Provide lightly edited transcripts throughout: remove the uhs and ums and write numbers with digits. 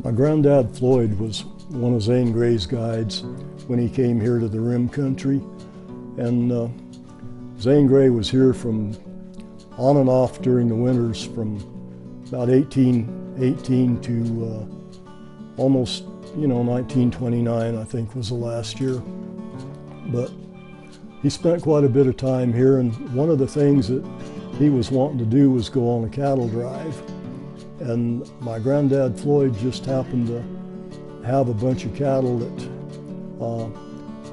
My granddad Floyd was one of Zane Grey's guides when he came here to the Rim Country. And Zane Grey was here from on and off during the winters from about 1818 to almost, 1929, I think was the last year. But he spent quite a bit of time here, and one of the things that he was wanting to do was go on a cattle drive. And my granddad Floyd just happened to have a bunch of cattle that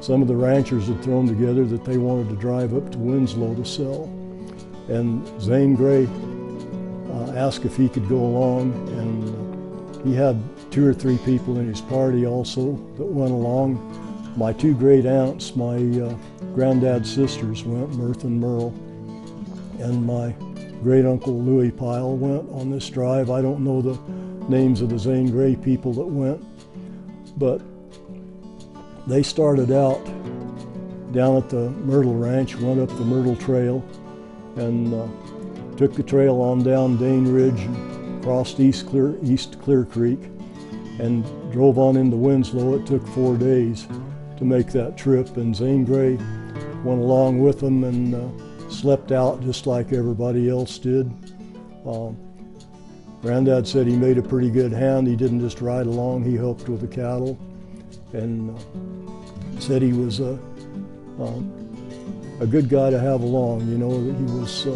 some of the ranchers had thrown together that they wanted to drive up to Winslow to sell. And Zane Grey asked if he could go along, and he had 2 or 3 people in his party also that went along. My 2 great aunts, my granddad's sisters went, Mirth and Merle, and my great uncle Louis Pyle went on this drive. I don't know the names of the Zane Grey people that went, but they started out down at the Myrtle Ranch, went up the Myrtle Trail, and took the trail on down Dane Ridge, and crossed East Clear Creek, and drove on into Winslow. It took 4 days to make that trip, and Zane Grey went along with them and slept out just like everybody else did. Granddad said he made a pretty good hand. He didn't just ride along, he helped with the cattle, and said he was a good guy to have along, that he was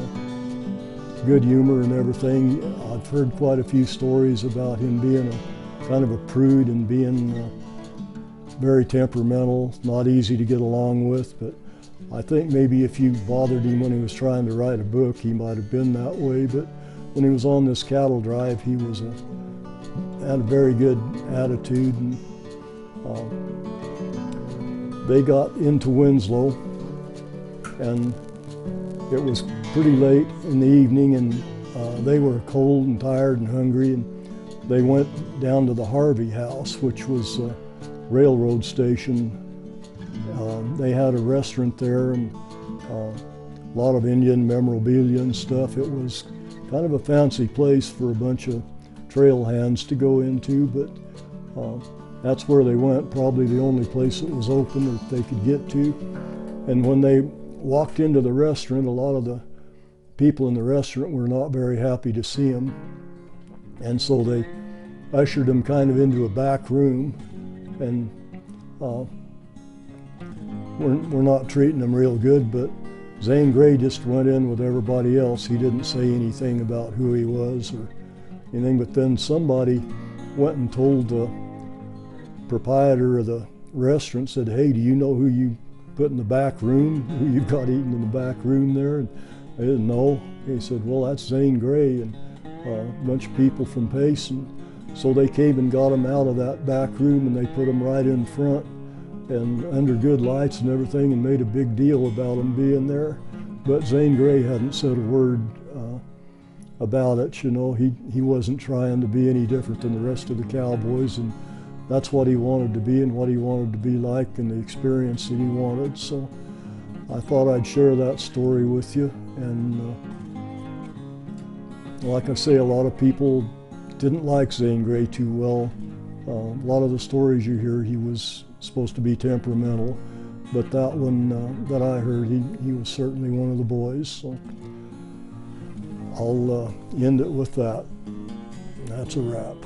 good humor and everything. I've heard quite a few stories about him being a kind of a prude and being very temperamental, not easy to get along with, but I think maybe if you bothered him when he was trying to write a book, he might have been that way. But when he was on this cattle drive, he had a very good attitude. And they got into Winslow, and it was pretty late in the evening, and they were cold and tired and hungry, and they went down to the Harvey House, which was a railroad station. They had a restaurant there and a lot of Indian memorabilia and stuff. It was kind of a fancy place for a bunch of trail hands to go into, but that's where they went, probably the only place that was open that they could get to. And when they walked into the restaurant, a lot of the people in the restaurant were not very happy to see him, and so they ushered him kind of into a back room, and we're not treating him real good, but Zane Grey just went in with everybody else. He didn't say anything about who he was or anything, but then somebody went and told the proprietor of the restaurant, said, "Hey, do you know who you put in the back room, who you got eating in the back room there?" And they didn't know. He said, "Well, that's Zane Grey and a bunch of people from Pace." And so they came and got him out of that back room, and they put him right in front and under good lights and everything, and made a big deal about him being there. But Zane Grey hadn't said a word about it. He wasn't trying to be any different than the rest of the cowboys, and that's what he wanted to be and what he wanted to be like and the experience that he wanted. So I thought I'd share that story with you. And like I say, a lot of people didn't like Zane Grey too well. A lot of the stories you hear, he was supposed to be temperamental, but that one that I heard, he was certainly one of the boys. So I'll end it with that. That's a wrap.